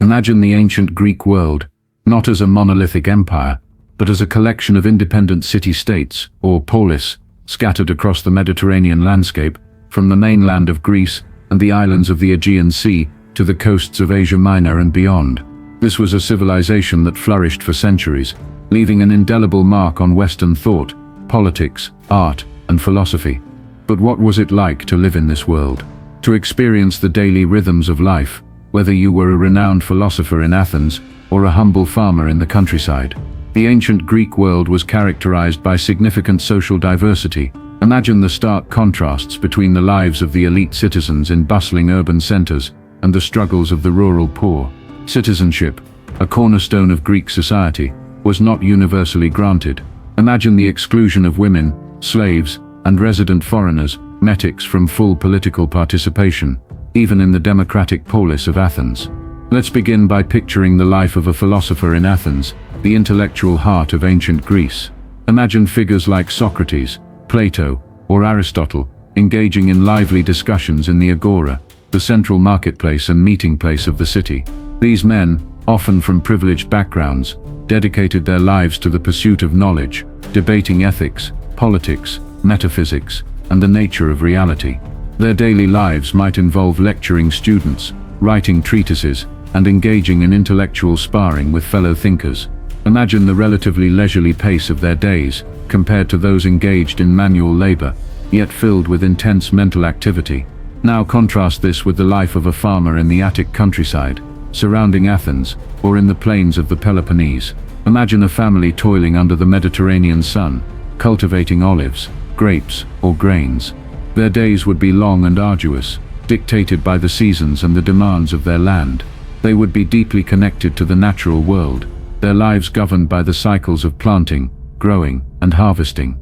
Imagine the ancient Greek world, not as a monolithic empire, but as a collection of independent city-states, or polis, scattered across the Mediterranean landscape, from the mainland of Greece and the islands of the Aegean Sea to the coasts of Asia Minor and beyond. This was a civilization that flourished for centuries, leaving an indelible mark on Western thought, politics, art, and philosophy. But what was it like to live in this world? To experience the daily rhythms of life, whether you were a renowned philosopher in Athens or a humble farmer in the countryside. The ancient Greek world was characterized by significant social diversity. Imagine the stark contrasts between the lives of the elite citizens in bustling urban centers and the struggles of the rural poor. Citizenship, a cornerstone of Greek society, was not universally granted. Imagine the exclusion of women, slaves, and resident foreigners, metics, from full political participation, even in the democratic polis of Athens. Let's begin by picturing the life of a philosopher in Athens, the intellectual heart of ancient Greece. Imagine figures like Socrates, Plato, or Aristotle engaging in lively discussions in the agora, the central marketplace and meeting place of the city. These men, often from privileged backgrounds, dedicated their lives to the pursuit of knowledge, debating ethics, politics, metaphysics, and the nature of reality. Their daily lives might involve lecturing students, writing treatises, and engaging in intellectual sparring with fellow thinkers. Imagine the relatively leisurely pace of their days, compared to those engaged in manual labor, yet filled with intense mental activity. Now contrast this with the life of a farmer in the Attic countryside, surrounding Athens, or in the plains of the Peloponnese. Imagine a family toiling under the Mediterranean sun, cultivating olives, grapes, or grains. Their days would be long and arduous, dictated by the seasons and the demands of their land. They would be deeply connected to the natural world, their lives governed by the cycles of planting, growing, and harvesting.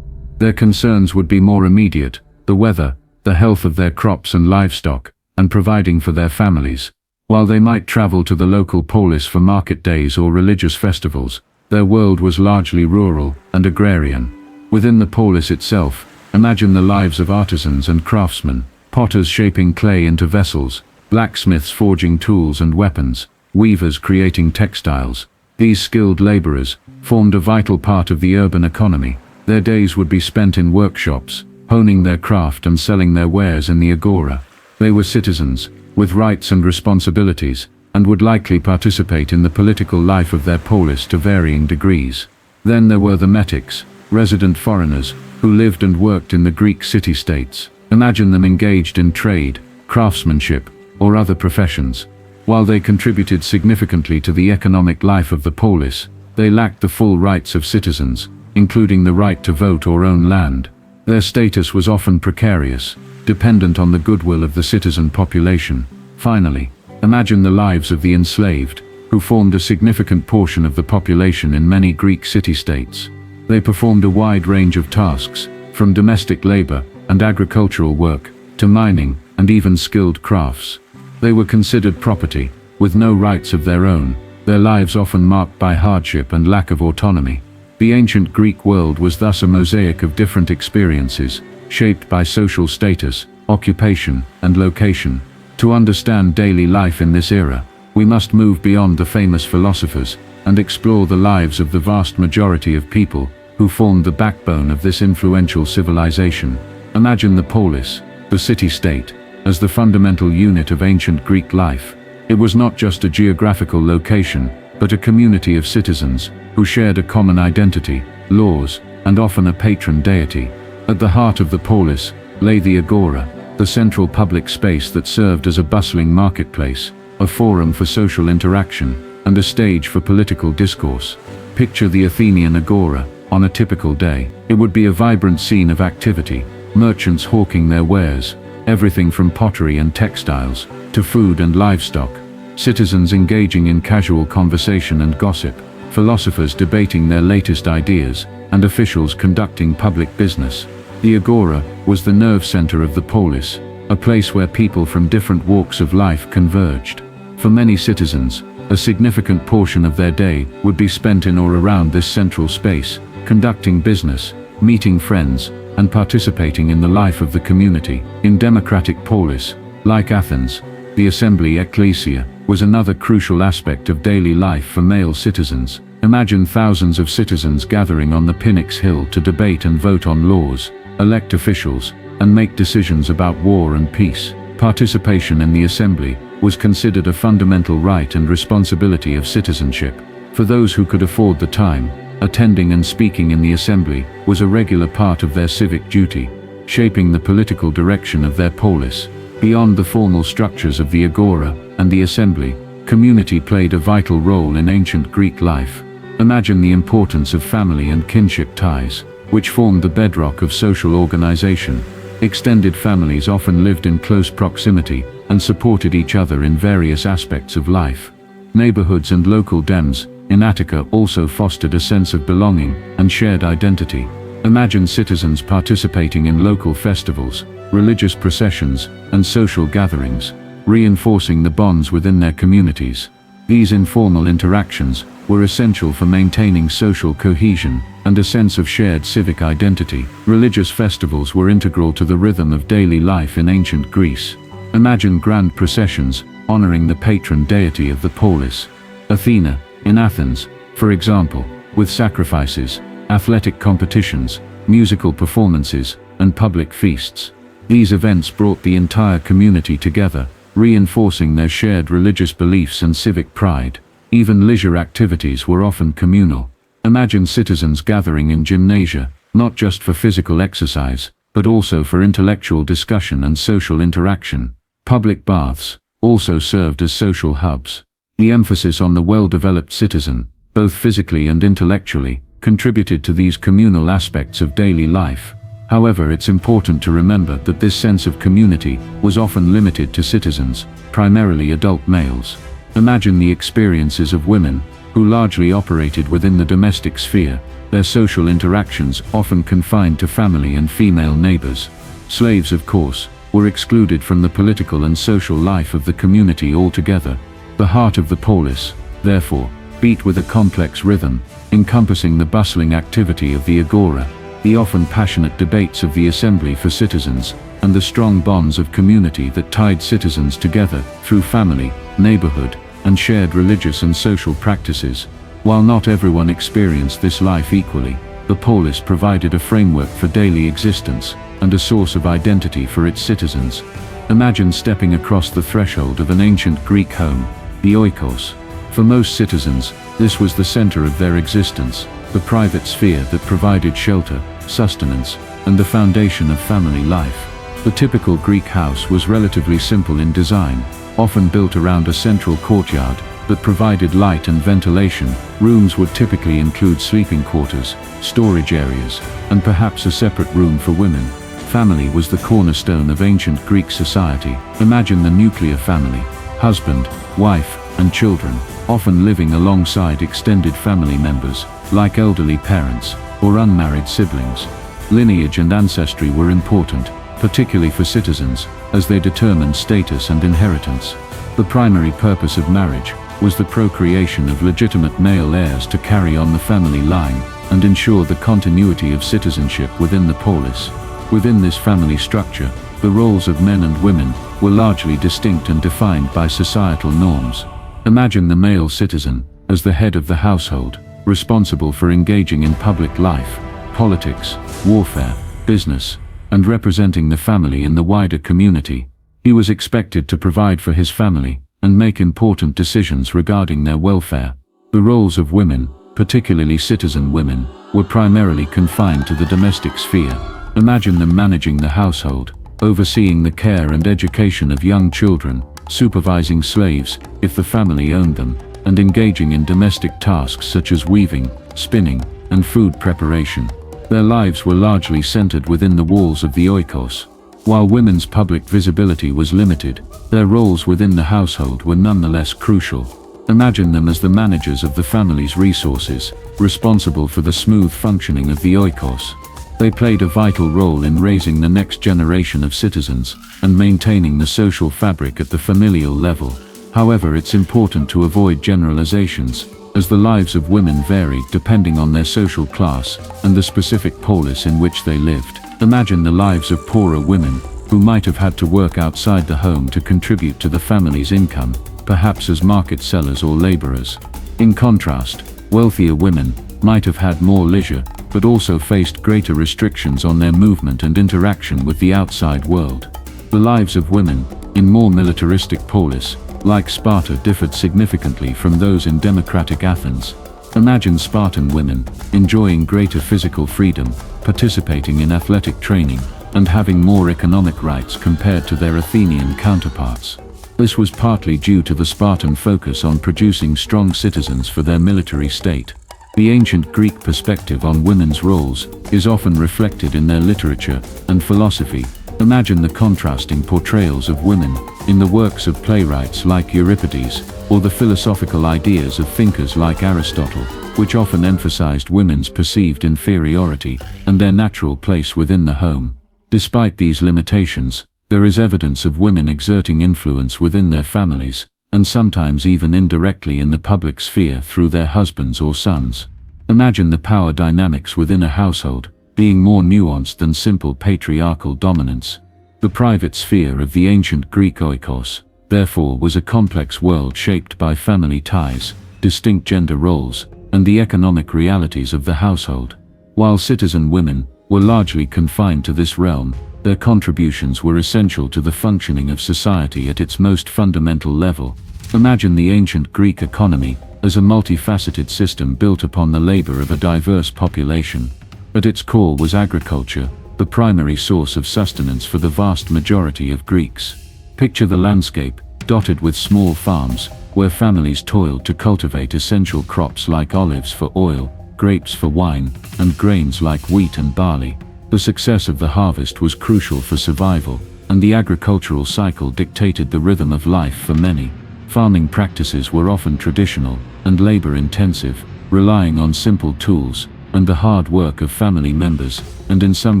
Their concerns would be more immediate: the weather, the health of their crops and livestock, and providing for their families. While they might travel to the local polis for market days or religious festivals, their world was largely rural and agrarian. Within the polis itself, imagine the lives of artisans and craftsmen, potters shaping clay into vessels, blacksmiths forging tools and weapons, weavers creating textiles. These skilled laborers formed a vital part of the urban economy. Their days would be spent in workshops, honing their craft and selling their wares in the agora. They were citizens, with rights and responsibilities, and would likely participate in the political life of their polis to varying degrees. Then there were the metics, resident foreigners, who lived and worked in the Greek city-states. Imagine them engaged in trade, craftsmanship, or other professions. While they contributed significantly to the economic life of the polis, they lacked the full rights of citizens, including the right to vote or own land. Their status was often precarious, dependent on the goodwill of the citizen population. Finally, imagine the lives of the enslaved, who formed a significant portion of the population in many Greek city-states. They performed a wide range of tasks, from domestic labor and agricultural work, to mining and even skilled crafts. They were considered property, with no rights of their own, their lives often marked by hardship and lack of autonomy. The ancient Greek world was thus a mosaic of different experiences, shaped by social status, occupation, and location. To understand daily life in this era, we must move beyond the famous philosophers and explore the lives of the vast majority of people who formed the backbone of this influential civilization. Imagine the polis, the city-state, as the fundamental unit of ancient Greek life. It was not just a geographical location, but a community of citizens who shared a common identity, laws, and often a patron deity. At the heart of the polis lay the agora, the central public space that served as a bustling marketplace, a forum for social interaction, and a stage for political discourse. Picture the Athenian agora on a typical day. It would be a vibrant scene of activity, merchants hawking their wares, everything from pottery and textiles to food and livestock, citizens engaging in casual conversation and gossip, philosophers debating their latest ideas, and officials conducting public business. The agora was the nerve center of the polis, a place where people from different walks of life converged. For many citizens, a significant portion of their day would be spent in or around this central space, conducting business, meeting friends, and participating in the life of the community. In democratic polis, like Athens, The assembly ecclesia was another crucial aspect of daily life for male citizens. Imagine thousands of citizens gathering on the Pnyx Hill to debate and vote on laws, elect officials, and make decisions about war and peace. Participation in the assembly was considered a fundamental right and responsibility of citizenship. For those who could afford the time, attending and speaking in the assembly was a regular part of their civic duty, shaping the political direction of their polis. Beyond the formal structures of the agora and the assembly, community played a vital role in ancient Greek life. Imagine the importance of family and kinship ties, which formed the bedrock of social organization. Extended families often lived in close proximity and supported each other in various aspects of life. Neighborhoods and local dems in Attica also fostered a sense of belonging and shared identity. Imagine citizens participating in local festivals, religious processions, and social gatherings, reinforcing the bonds within their communities. These informal interactions were essential for maintaining social cohesion and a sense of shared civic identity. Religious festivals were integral to the rhythm of daily life in ancient Greece. Imagine grand processions honoring the patron deity of the polis, Athena, in Athens, for example, with sacrifices, athletic competitions, musical performances, and public feasts. These events brought the entire community together, reinforcing their shared religious beliefs and civic pride. Even leisure activities were often communal. Imagine citizens gathering in gymnasia, not just for physical exercise, but also for intellectual discussion and social interaction. Public baths also served as social hubs. The emphasis on the well-developed citizen, both physically and intellectually, contributed to these communal aspects of daily life. However, it's important to remember that this sense of community was often limited to citizens, primarily adult males. Imagine the experiences of women, who largely operated within the domestic sphere, their social interactions often confined to family and female neighbors. Slaves, of course, were excluded from the political and social life of the community altogether. The heart of the polis, therefore, beat with a complex rhythm, encompassing the bustling activity of the agora, the often passionate debates of the assembly for citizens, and the strong bonds of community that tied citizens together through family, neighborhood, and shared religious and social practices. While not everyone experienced this life equally, the polis provided a framework for daily existence and a source of identity for its citizens. Imagine stepping across the threshold of an ancient Greek home, the oikos. For most citizens, this was the center of their existence, the private sphere that provided shelter, sustenance, and the foundation of family life. The typical Greek house was relatively simple in design, often built around a central courtyard that provided light and ventilation. Rooms would typically include sleeping quarters, storage areas, and perhaps a separate room for women. Family was the cornerstone of ancient Greek society. Imagine the nuclear family, husband, wife, and children, often living alongside extended family members, like elderly parents or unmarried siblings. Lineage and ancestry were important, particularly for citizens, as they determined status and inheritance. The primary purpose of marriage was the procreation of legitimate male heirs to carry on the family line and ensure the continuity of citizenship within the polis. Within this family structure, the roles of men and women were largely distinct and defined by societal norms. Imagine the male citizen as the head of the household, responsible for engaging in public life, politics, warfare, business, and representing the family in the wider community. He was expected to provide for his family and make important decisions regarding their welfare. The roles of women, particularly citizen women, were primarily confined to the domestic sphere. Imagine them managing the household, overseeing the care and education of young children, supervising slaves if the family owned them, and engaging in domestic tasks such as weaving, spinning, and food preparation. Their lives were largely centered within the walls of the oikos. While women's public visibility was limited, their roles within the household were nonetheless crucial. Imagine them as the managers of the family's resources, responsible for the smooth functioning of the oikos. They played a vital role in raising the next generation of citizens and maintaining the social fabric at the familial level. However, it's important to avoid generalizations, as the lives of women varied depending on their social class and the specific polis in which they lived. Imagine the lives of poorer women, who might have had to work outside the home to contribute to the family's income, perhaps as market sellers or laborers. In contrast, wealthier women might have had more leisure, but also faced greater restrictions on their movement and interaction with the outside world. The lives of women in more militaristic polis, like Sparta, differed significantly from those in democratic Athens. Imagine Spartan women enjoying greater physical freedom, participating in athletic training, and having more economic rights compared to their Athenian counterparts. This was partly due to the Spartan focus on producing strong citizens for their military state. The ancient Greek perspective on women's roles is often reflected in their literature and philosophy. Imagine the contrasting portrayals of women in the works of playwrights like Euripides, or the philosophical ideas of thinkers like Aristotle, which often emphasized women's perceived inferiority and their natural place within the home. Despite these limitations, there is evidence of women exerting influence within their families, and sometimes even indirectly in the public sphere through their husbands or sons. Imagine the power dynamics within a household being more nuanced than simple patriarchal dominance. The private sphere of the ancient Greek oikos, therefore, was a complex world shaped by family ties, distinct gender roles, and the economic realities of the household. While citizen women were largely confined to this realm, their contributions were essential to the functioning of society at its most fundamental level. Imagine the ancient Greek economy as a multifaceted system built upon the labor of a diverse population. At its core was agriculture, the primary source of sustenance for the vast majority of Greeks. Picture the landscape, dotted with small farms, where families toiled to cultivate essential crops like olives for oil, grapes for wine, and grains like wheat and barley. The success of the harvest was crucial for survival, and the agricultural cycle dictated the rhythm of life for many. Farming practices were often traditional and labor-intensive, relying on simple tools and the hard work of family members, and in some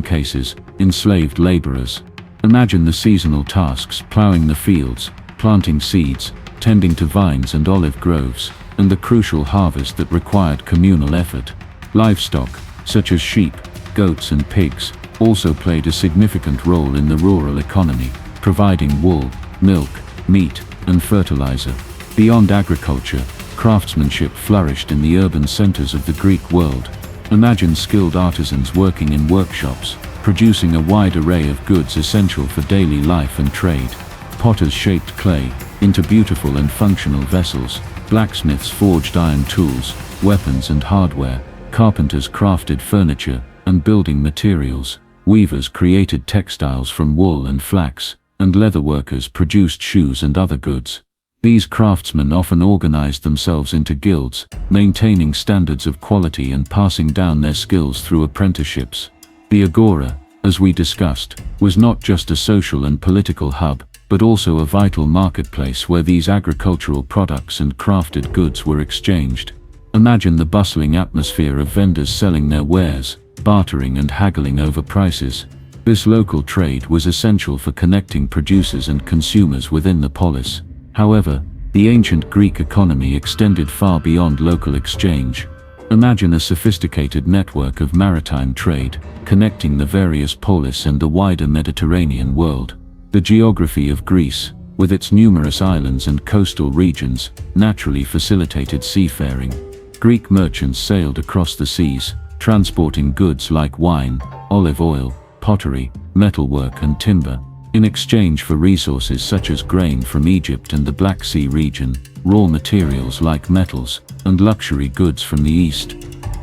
cases, enslaved laborers. Imagine the seasonal tasks: plowing the fields, planting seeds, tending to vines and olive groves, and the crucial harvest that required communal effort. Livestock, such as sheep, goats and pigs, also played a significant role in the rural economy, providing wool, milk, meat, and fertilizer. Beyond agriculture, craftsmanship flourished in the urban centers of the Greek world. Imagine skilled artisans working in workshops, producing a wide array of goods essential for daily life and trade. Potters shaped clay into beautiful and functional vessels. Blacksmiths forged iron tools, weapons and hardware. Carpenters crafted furniture and building materials. Weavers created textiles from wool and flax, and leatherworkers produced shoes and other goods. These craftsmen often organized themselves into guilds, maintaining standards of quality and passing down their skills through apprenticeships. The agora, as we discussed, was not just a social and political hub, but also a vital marketplace where these agricultural products and crafted goods were exchanged. Imagine the bustling atmosphere of vendors selling their wares, bartering and haggling over prices. This local trade was essential for connecting producers and consumers within the polis. However, the ancient Greek economy extended far beyond local exchange. Imagine a sophisticated network of maritime trade, connecting the various polis and the wider Mediterranean world. The geography of Greece, with its numerous islands and coastal regions, naturally facilitated seafaring. Greek merchants sailed across the seas, transporting goods like wine, olive oil, pottery, metalwork and timber. In exchange for resources such as grain from Egypt and the Black Sea region, raw materials like metals, and luxury goods from the East.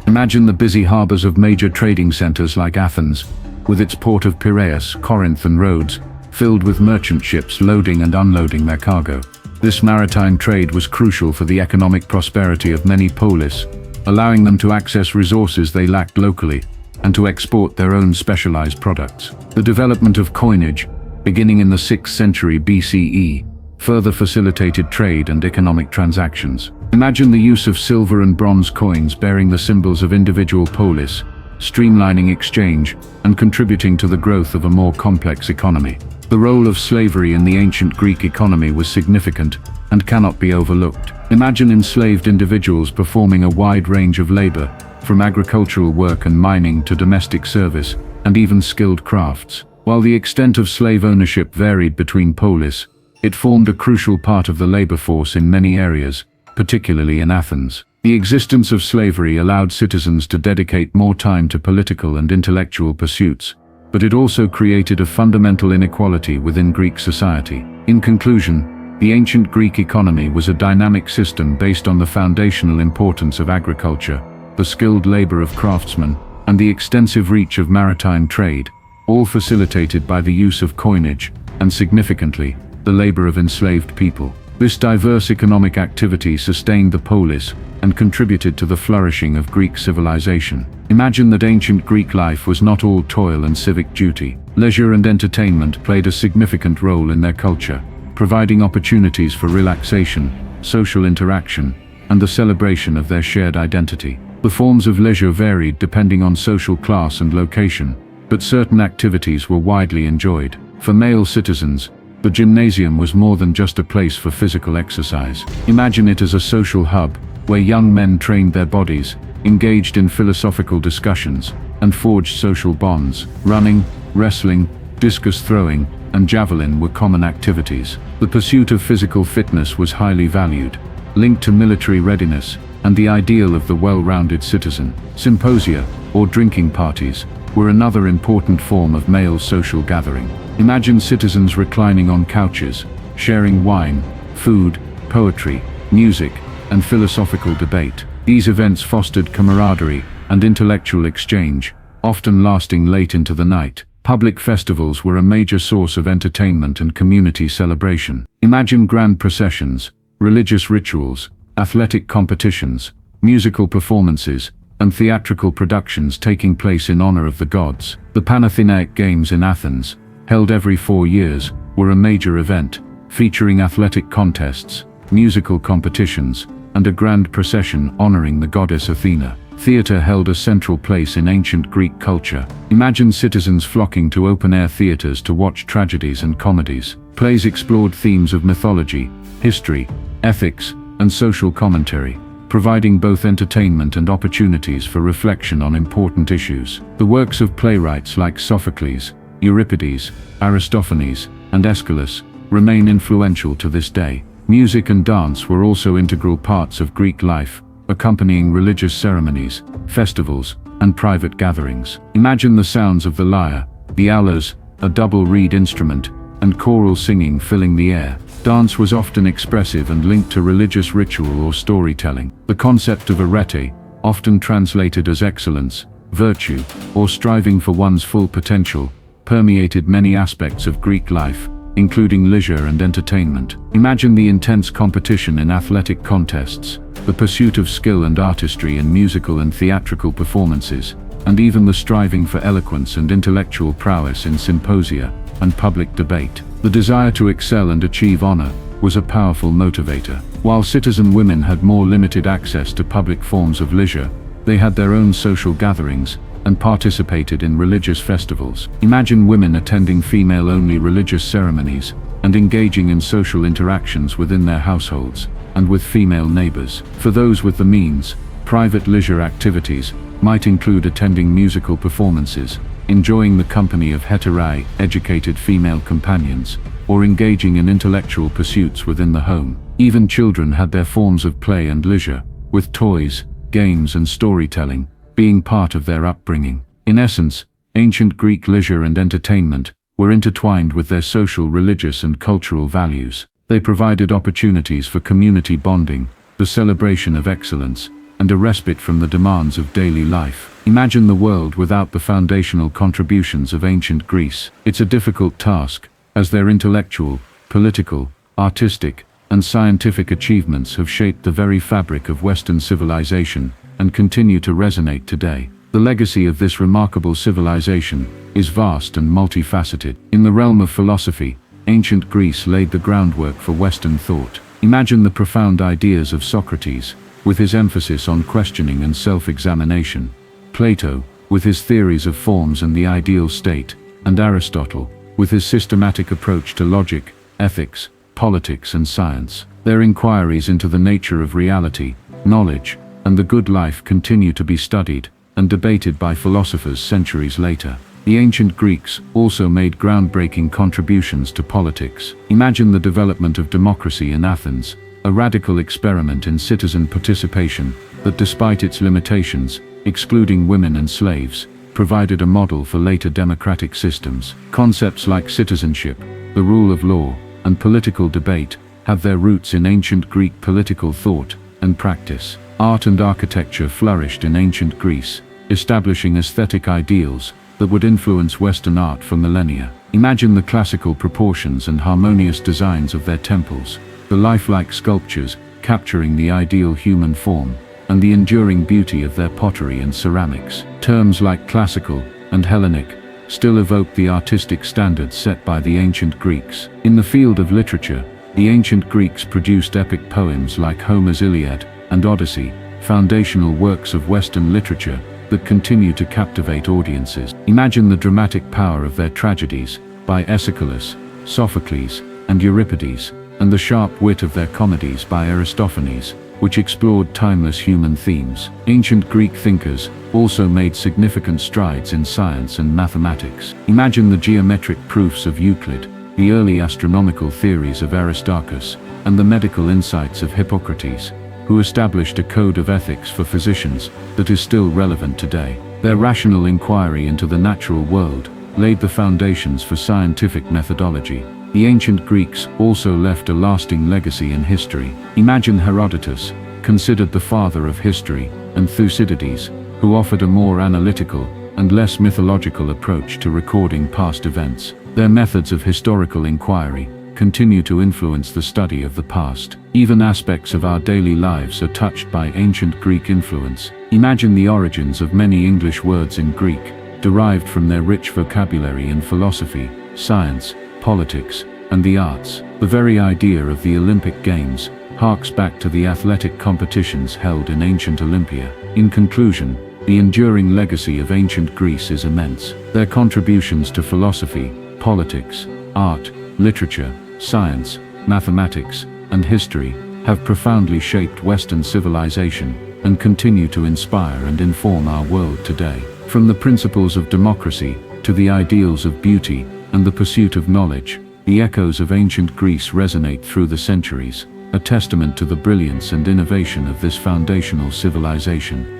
Imagine the busy harbors of major trading centers like Athens, with its port of Piraeus, Corinth and Rhodes, filled with merchant ships loading and unloading their cargo. This maritime trade was crucial for the economic prosperity of many polis, allowing them to access resources they lacked locally and to export their own specialized products. The development of coinage, beginning in the 6th century BCE, further facilitated trade and economic transactions. Imagine the use of silver and bronze coins bearing the symbols of individual polis, streamlining exchange and contributing to the growth of a more complex economy. The role of slavery in the ancient Greek economy was significant and cannot be overlooked. Imagine enslaved individuals performing a wide range of labor, from agricultural work and mining to domestic service, and even skilled crafts. While the extent of slave ownership varied between polis, it formed a crucial part of the labor force in many areas, particularly in Athens. The existence of slavery allowed citizens to dedicate more time to political and intellectual pursuits, but it also created a fundamental inequality within Greek society. In conclusion, the ancient Greek economy was a dynamic system based on the foundational importance of agriculture, the skilled labor of craftsmen, and the extensive reach of maritime trade, all facilitated by the use of coinage, and significantly, the labor of enslaved people. This diverse economic activity sustained the polis and contributed to the flourishing of Greek civilization. Imagine that ancient Greek life was not all toil and civic duty. Leisure and entertainment played a significant role in their culture, providing opportunities for relaxation, social interaction, and the celebration of their shared identity. The forms of leisure varied depending on social class and location, but certain activities were widely enjoyed. For male citizens, the gymnasium was more than just a place for physical exercise. Imagine it as a social hub, where young men trained their bodies, engaged in philosophical discussions, and forged social bonds. Running, wrestling, discus throwing, and javelin were common activities. The pursuit of physical fitness was highly valued, linked to military readiness and the ideal of the well-rounded citizen. Symposia, or drinking parties, were another important form of male social gathering. Imagine citizens reclining on couches, sharing wine, food, poetry, music, and philosophical debate. These events fostered camaraderie and intellectual exchange, often lasting late into the night. Public festivals were a major source of entertainment and community celebration. Imagine grand processions, religious rituals, athletic competitions, musical performances, and theatrical productions taking place in honor of the gods. The Panathenaic Games in Athens, held every 4 years, were a major event, featuring athletic contests, musical competitions, and a grand procession honoring the goddess Athena. Theater held a central place in ancient Greek culture. Imagine citizens flocking to open-air theaters to watch tragedies and comedies. Plays explored themes of mythology, history, ethics, and social commentary, providing both entertainment and opportunities for reflection on important issues. The works of playwrights like Sophocles, Euripides, Aristophanes, and Aeschylus remain influential to this day. Music and dance were also integral parts of Greek life, accompanying religious ceremonies, festivals, and private gatherings. Imagine the sounds of the lyre, the aulos, a double reed instrument, and choral singing filling the air. Dance was often expressive and linked to religious ritual or storytelling. The concept of arete, often translated as excellence, virtue, or striving for one's full potential, permeated many aspects of Greek life, including leisure and entertainment. Imagine the intense competition in athletic contests, the pursuit of skill and artistry in musical and theatrical performances, and even the striving for eloquence and intellectual prowess in symposia and public debate. The desire to excel and achieve honor was a powerful motivator. While citizen women had more limited access to public forms of leisure, they had their own social gatherings and participated in religious festivals. Imagine women attending female-only religious ceremonies and engaging in social interactions within their households and with female neighbors. For those with the means, private leisure activities might include attending musical performances, enjoying the company of heterae, educated female companions, or engaging in intellectual pursuits within the home. Even children had their forms of play and leisure, with toys, games, and storytelling being part of their upbringing. In essence, ancient Greek leisure and entertainment were intertwined with their social, religious, and cultural values. They provided opportunities for community bonding, the celebration of excellence, and a respite from the demands of daily life. Imagine the world without the foundational contributions of ancient Greece. It's a difficult task, as their intellectual, political, artistic, and scientific achievements have shaped the very fabric of Western civilization and continue to resonate today. The legacy of this remarkable civilization is vast and multifaceted. In the realm of philosophy, ancient Greece laid the groundwork for Western thought. Imagine the profound ideas of Socrates, with his emphasis on questioning and self-examination, Plato, with his theories of forms and the ideal state, and Aristotle, with his systematic approach to logic, ethics, politics, and science. Their inquiries into the nature of reality, knowledge, and the good life continue to be studied and debated by philosophers centuries later. The ancient Greeks also made groundbreaking contributions to politics. Imagine the development of democracy in Athens, a radical experiment in citizen participation that, despite its limitations, excluding women and slaves, provided a model for later democratic systems. Concepts like citizenship, the rule of law, and political debate have their roots in ancient Greek political thought and practice. Art and architecture flourished in ancient Greece, establishing aesthetic ideals that would influence Western art for millennia. Imagine the classical proportions and harmonious designs of their temples, the lifelike sculptures capturing the ideal human form, and the enduring beauty of their pottery and ceramics. Terms like classical and Hellenic still evoke the artistic standards set by the ancient Greeks. In the field of literature, the ancient Greeks produced epic poems like Homer's Iliad and Odyssey, foundational works of Western literature that continue to captivate audiences. Imagine the dramatic power of their tragedies by Aeschylus, Sophocles, and Euripides, and the sharp wit of their comedies by Aristophanes, which explored timeless human themes. Ancient Greek thinkers also made significant strides in science and mathematics. Imagine the geometric proofs of Euclid, the early astronomical theories of Aristarchus, and the medical insights of Hippocrates, who established a code of ethics for physicians that is still relevant today. Their rational inquiry into the natural world laid the foundations for scientific methodology. The ancient Greeks also left a lasting legacy in history. Imagine Herodotus, considered the father of history, and Thucydides, who offered a more analytical and less mythological approach to recording past events. Their methods of historical inquiry continue to influence the study of the past. Even aspects of our daily lives are touched by ancient Greek influence. Imagine the origins of many English words in Greek, derived from their rich vocabulary in philosophy, science, politics, and the arts. The very idea of the Olympic Games harks back to the athletic competitions held in ancient Olympia. In conclusion, the enduring legacy of ancient Greece is immense. Their contributions to philosophy, politics, art, literature, science, mathematics, and history have profoundly shaped Western civilization and continue to inspire and inform our world today. From the principles of democracy to the ideals of beauty and the pursuit of knowledge, the echoes of ancient Greece resonate through the centuries, a testament to the brilliance and innovation of this foundational civilization.